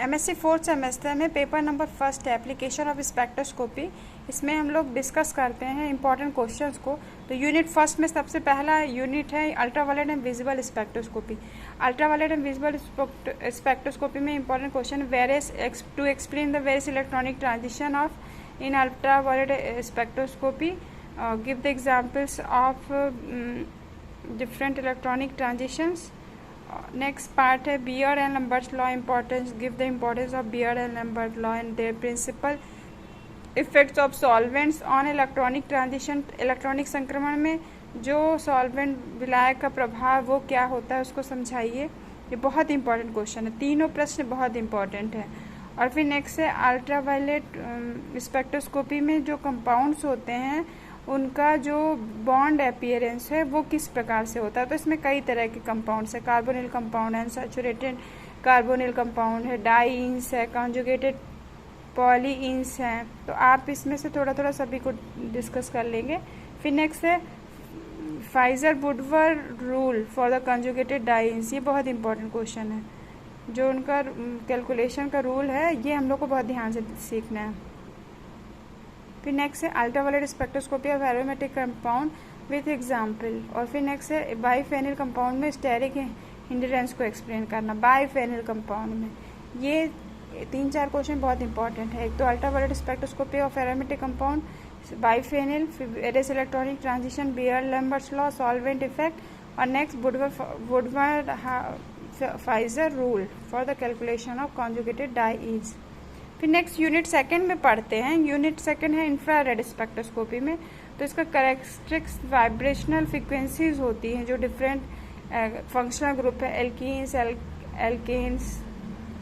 MSc fourth semester में paper number first है application of spectroscopy. इसमें हम लोग डिस्कस करते हैं इंपॉर्टेंट क्वेश्चंस को। तो यूनिट फर्स्ट में सबसे पहला यूनिट है ultraviolet and visible spectroscopy. Ultraviolet and visible spectroscopy में important question various to explain the various electronic transition of in ultraviolet spectroscopy, give the examples of different electronic transitions. Next part है Beer and Lambert's law importance, give the importance of Beer and Lambert law and their principal effects of solvents on electronic transition। Electronic संक्रमण में जो solvent विलायक का प्रभाव वो क्या होता है उसको समझाइए। ये बहुत इंपॉर्टेंट क्वेश्चन है, तीनों प्रश्न बहुत इंपॉर्टेंट है। और फिर नेक्स्ट है अल्ट्रावायलेट स्पेक्ट्रोस्कोपी में जो कंपाउंड्स होते हैं उनका जो बॉन्ड अपीयरेंस है वो किस प्रकार से होता है। तो इसमें कई तरह के कंपाउंड्स है, कार्बोनिल कंपाउंड है, सैचुरेटेड कार्बोनिल कंपाउंड है, डाईन्स है, कॉन्जुगेटेड पॉलीइंस हैं। तो आप इसमें से थोड़ा थोड़ा सभी को डिस्कस कर लेंगे। फिर नेक्स्ट है Fieser Woodward rule for the conjugated dienes. ये बहुत इंपॉर्टेंट क्वेश्चन है, जो उनका कैलकुलेशन का रूल है ये हम लोग को बहुत ध्यान से सीखना है। फिर नेक्स्ट है ultraviolet spectroscopy of aromatic compound with example. और फिर नेक्स्ट है बाईफेनिल कंपाउंड में स्टेरिक हिंड्रेंस को एक्सप्लेन करना। बाईफेनिल कंपाउंड में ये 3-4 क्वेश्चन बहुत इंपॉर्टेंट है। एक तो ultraviolet spectroscopy of aromatic compound, biphenyl, various electronic transition, Beer Lambert's law, solvent effect, और next Woodward Fieser rule for the calculation of conjugated dienes. फिर नेक्स्ट यूनिट सेकंड में पढ़ते हैं। यूनिट सेकंड है इंफ्रारेड स्पेक्ट्रोस्कोपी में। तो इसका कैरेक्टरिस्टिक्स वाइब्रेशनल फ्रीक्वेंसीज होती हैं जो डिफरेंट फंक्शनल ग्रुप है, एल्कीन्स, एल्केन्स,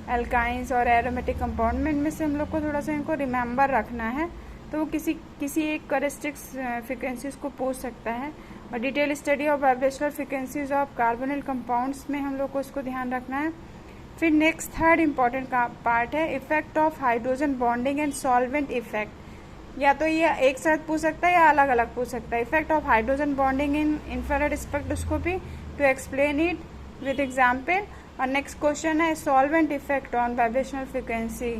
एल्काइंस और एरोमेटिक कंपाउंड में। इनमें से हम लोग को थोड़ा सा इनको रिमेंबर रखना है। तो वो किसी एक कैरेक्टरिस्टिक्स फ्रीक्वेंसीज को पूछ सकता है। और detail study of vibrational frequencies of carbonyl compounds में हम लोग को इसको ध्यान रखना है। फिर नेक्स्ट थर्ड इंपॉर्टेंट का पार्ट है effect of hydrogen bonding and solvent effect. या तो ये एक साथ पूछ सकता है या अलग अलग पूछ सकता है। Effect of hydrogen bonding in infrared spectroscopy to explain it with example. और नेक्स्ट क्वेश्चन है solvent effect on vibrational frequency,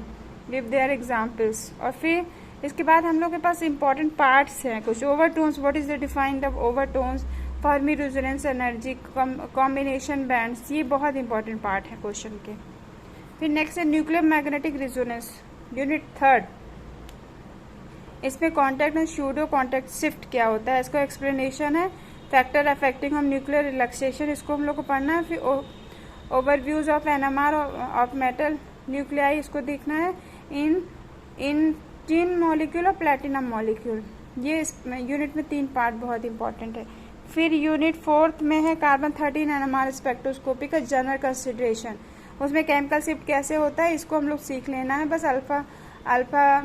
give their examples. और फिर इसके बाद हम लोग के पास इंपॉर्टेंट पार्ट्स हैं कुछ। Overtones, what is the defined of overtones, Fermi resonance energy, combination bands, ये बहुत इंपॉर्टेंट पार्ट है क्वेश्चन के। फिर नेक्स्ट है nuclear magnetic resonance, unit third. इसमें contact and pseudo contact shift क्या होता है, इसका एक्सप्लेनेशन है। Factor affecting of nuclear relaxation, इसको हम लोग को पढ़ना है। फिर overviews of NMR of metal nuclei, इसको देखना है। इन टिन मॉलिक्यूल और प्लेटिनम मॉलिक्यूल, ये इस यूनिट में 3 पार्ट बहुत इंपॉर्टेंट है। फिर यूनिट फोर्थ में है कार्बन 13 एनएमआर स्पेक्ट्रोस्कोपी का जनरल कंसिडरेशन। उसमें केमिकल शिफ्ट कैसे होता है इसको हम लोग सीख लेना है बस। अल्फा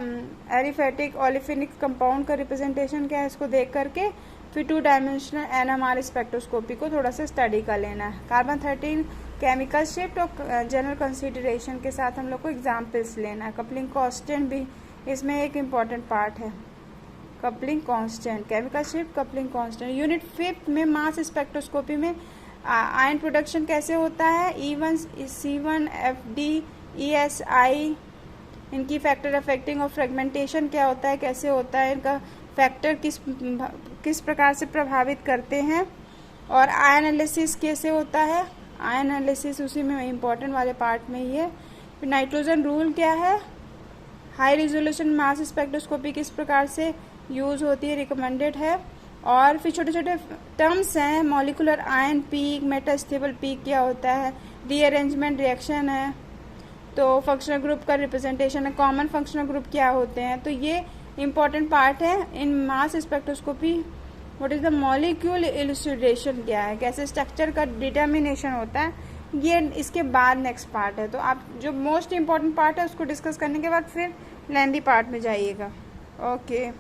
एरिफेटिक ओलिफिनिक कंपाउंड का रिप्रेजेंटेशन क्या है इसको देख करके फिर 2 डायमेंशनल एनएमआर स्पेक्ट्रोस्कोपी को थोड़ा सा स्टडी कर लेना है। कार्बन 13 केमिकल शिफ्ट और जनरल कंसिडरेशन के साथ हम लोग को एग्जाम्पल्स लेना है। कपलिंग कांस्टेंट भी इसमें एक इम्पॉर्टेंट पार्ट है। Coupling constant, chemical shift, coupling constant. Unit 5 में मास स्पेक्ट्रोस्कोपी में आयन प्रोडक्शन कैसे होता है, E1, C1, FD, ESI, इनकी फैक्टर अफेक्टिंग और फ्रेगमेंटेशन क्या होता है, कैसे होता है, इनका फैक्टर किस प्रकार से प्रभावित करते हैं, और आयन एनालिसिस कैसे होता है। आयन एनालिसिस उसी में इम्पोर्टेंट वाले पार्ट में ही है। फिर नाइट्रोजन रूल क्या है, हाई रिजोल्यूशन मास स्पेक्ट्रोस्कोपी किस प्रकार से यूज होती है, रिकमेंडेड है। और फिर छोटे छोटे टर्म्स हैं, molecular ion peak, metastable peak क्या होता है, रीअरेंजमेंट रिएक्शन है, तो फंक्शनल ग्रुप का रिप्रेजेंटेशन है, कॉमन फंक्शनल ग्रुप क्या होते हैं। तो ये इंपॉर्टेंट पार्ट है in mass spectroscopy. What is the molecule elucidation क्या है, कैसे स्ट्रक्चर का डिटर्मिनेशन होता है, ये इसके बाद नेक्स्ट पार्ट है। तो आप जो मोस्ट इंपॉर्टेंट पार्ट है उसको डिस्कस करने के बाद फिर लेंदी पार्ट में जाइएगा। ओके।